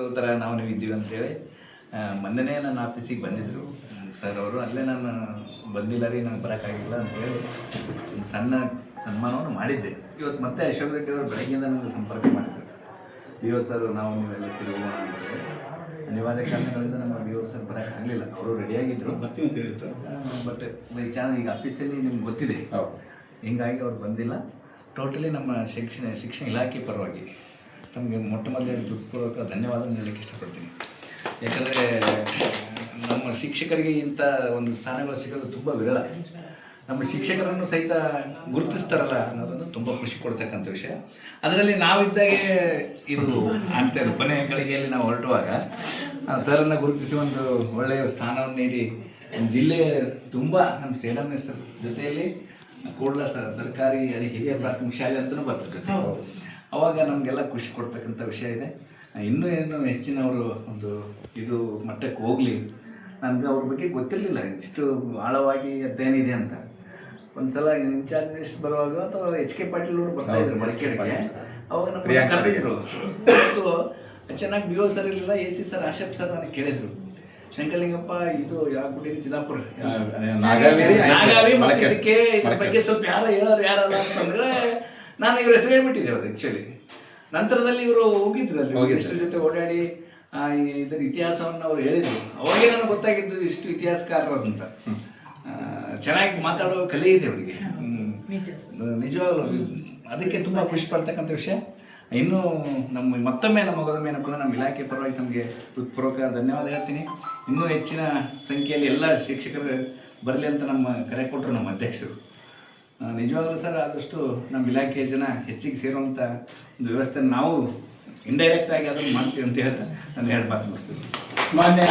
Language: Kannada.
ಶಿಕ್ಷಕರ ಥರ ನೀವು ಇದ್ದೀವಿ ಅಂತೇಳಿ ಮೊನ್ನೆನೇ ನನ್ನ ಆಫೀಸಿಗೆ ಬಂದಿದ್ದರು ಸರ್ ಅವರು. ಅಲ್ಲೇ ನಾನು ಬಂದಿಲ್ಲ ರೀ, ನನಗೆ ಬರೋಕ್ಕಾಗಿಲ್ಲ ಅಂತೇಳಿ ಒಂದು ಸಣ್ಣ ಸನ್ಮಾನವನ್ನು ಮಾಡಿದ್ದೆ. ಇವತ್ತು ಮತ್ತೆ ಅಶೋಕ್ ರೆಡ್ಡಿ ಅವರು ಬೆಳಗ್ಗೆಯಿಂದ ನನಗೆ ಸಂಪರ್ಕ ಮಾಡಿದ್ರು. ವಿ ಒ ಸರ್ ನಾವು ನೀವೆಲ್ಲ ಸೇರಿ ಹೋಗೋಣ ಅಂತೇಳಿ. ಅನಿವಾರ್ಯ ಕಾರಣಗಳಿಂದ ನಮ್ಮ ವಿ ಒ ಸರ್ ಬರೋಕ್ಕಾಗಲಿಲ್ಲ. ಅವರು ರೆಡಿಯಾಗಿದ್ದರು, ಬರ್ತೀವಿ ಅಂತ ಹೇಳಿದ್ರು. ಬಟ್ ಚಾನಲ್ ಈಗ ಆಫೀಸಲ್ಲಿ ನಿಮ್ಗೆ ಗೊತ್ತಿದೆ, ಹೀಗಾಗಿ ಅವ್ರು ಬಂದಿಲ್ಲ. ಟೋಟಲಿ ನಮ್ಮ ಶಿಕ್ಷಣ ಇಲಾಖೆ ಪರವಾಗಿ ತಮಗೆ ಮೊಟ್ಟ ಮೊದಲೇ ಹೃತ್ಪೂರ್ವಕ ಧನ್ಯವಾದ ಹೇಳಲಿಕ್ಕೆ ಇಷ್ಟಪಡ್ತೀನಿ. ಯಾಕಂದರೆ ನಮ್ಮ ಶಿಕ್ಷಕರಿಗೆ ಇಂಥ ಒಂದು ಸ್ಥಾನಗಳು ಸಿಗೋದು ತುಂಬ ವಿರಳ. ನಮ್ಮ ಶಿಕ್ಷಕರನ್ನು ಸಹಿತ ಗುರುತಿಸ್ತಾರಲ್ಲ ಅನ್ನೋದನ್ನು ತುಂಬ ಖುಷಿ ಕೊಡ್ತಕ್ಕಂಥ ವಿಷಯ. ಅದರಲ್ಲಿ ನಾವಿದ್ದಾಗೆ ಇದು ಆಗ್ತಾಯಿದೆ. ಕೊನೆ ಗಳಿಗೆಯಲ್ಲಿ ನಾವು ಹೊರಟುವಾಗ ಸರನ್ನು ಗುರುತಿಸಿ ಒಂದು ಒಳ್ಳೆಯ ಸ್ಥಾನವನ್ನು ನೀಡಿ ಜಿಲ್ಲೆ ತುಂಬ ನಮ್ಮ ಸೇಡಮ್ ಹೆಸರು ಜೊತೆಯಲ್ಲಿ ಕೂಡಲ ಸರ್ಕಾರಿ ಹಿರಿಯ ಪ್ರಾಥಮಿಕ ಶಾಲೆ ಅಂತಲೂ ಬರ್ತದೆ. ಅವಾಗ ನಮಗೆಲ್ಲ ಖುಷಿ ಕೊಡ್ತಕ್ಕಂಥ ವಿಷಯ ಇದೆ. ಇನ್ನೂ ಏನು ಹೆಚ್ಚಿನವರು ಒಂದು ಇದು ಮಟ್ಟಕ್ಕೆ ಹೋಗಲಿ. ನನಗೆ ಅವ್ರ ಬಗ್ಗೆ ಗೊತ್ತಿರಲಿಲ್ಲ ಇಷ್ಟು ಆಳವಾಗಿ ಅಧ್ಯಯನ ಇದೆ ಅಂತ. ಒಂದು ಸಲ ಇನ್ಚಾರ್ಜ್ ಮಿನಿಸ್ಟರ್ ಬರುವಾಗ ಅಥವಾ ಎಚ್ ಕೆ ಪಾಟೀಲ್ ಅವರು ಬರ್ತಾಯಿದ್ರು ಮಡಿಕೇರಿಗೆ. ಅವಾಗ ನಮಗೆ ಕರೆದಿದ್ರು. ಮತ್ತು ಚೆನ್ನಾಗಿ ಬಿ ಒ ಸರ್ ಇರಲಿಲ್ಲ, ಎ ಸಿ ಸರ್ ಆಶಪ್ ಸರ್ ನನಗೆ ಕೇಳಿದರು, ಶಂಕರಲಿಂಗಪ್ಪ ಇದು ಯಾವ ಗುಡಿ ಚಿದಾಪುರ ನಾಗಾವಿ ಇದಕ್ಕೆ ಇದ್ರ ಬಗ್ಗೆ ಸ್ವಲ್ಪ ಯಾರಲ್ಲ ಅಂತಂದರೆ ನಾನು ಇವ್ರ ಹೆಸರು ಹೇಳ್ಬಿಟ್ಟಿದ್ದೆ ಅದು ಆ್ಯಕ್ಚುಲಿ. ನಂತರದಲ್ಲಿ ಇವರು ಹೋಗಿದ್ರು ಅಲ್ಲಿ ಮಿನಿಸ್ಟರ್ ಜೊತೆ ಓಡಾಡಿ ಇದರ ಇತಿಹಾಸವನ್ನು ಅವ್ರು ಹೇಳಿದರು. ಅವಾಗೇ ನನಗೆ ಗೊತ್ತಾಗಿದ್ದು ಇಷ್ಟು ಇತಿಹಾಸಕಾರರು ಅಂತ. ಚೆನ್ನಾಗಿ ಮಾತಾಡೋ ಕಲೆ ಇದೆ ಅವರಿಗೆ ನಿಜವಾಗ್ಲೂ. ಅದಕ್ಕೆ ತುಂಬ ಖುಷಿ ಪಡ್ತಕ್ಕಂಥ ವಿಷಯ. ಇನ್ನೂ ಮತ್ತೊಮ್ಮೆ ನಮ್ಮ ಇಲಾಖೆ ಪರವಾಗಿ ನಮಗೆ ಹೃತ್ಪೂರ್ವಕ ಧನ್ಯವಾದ ಹೇಳ್ತೀನಿ. ಇನ್ನೂ ಹೆಚ್ಚಿನ ಸಂಖ್ಯೆಯಲ್ಲಿ ಎಲ್ಲ ಶಿಕ್ಷಕರು ಬರಲಿ ಅಂತ ನಮ್ಮ ಕರೆ ಕೊಟ್ಟರು ನಮ್ಮ ಅಧ್ಯಕ್ಷರು. ನಿಜವಾಗ್ಲೂ ಸರ್ ಆದಷ್ಟು ನಮ್ಮ ಇಲಾಖೆಯ ಜನ ಹೆಚ್ಚಿಗೆ ಸೇರುವಂಥ ಒಂದು ವ್ಯವಸ್ಥೆ ನಾವು ಇಂಡೈರೆಕ್ಟಾಗಿ ಅದನ್ನು ಮಾಡ್ತೀವಿ ಅಂತ ಹೇಳ್ತಾ ನಾನು 2 ಮಾತು ಮುಗಿಸ್ತೀನಿ. ಮಾನ್ಯ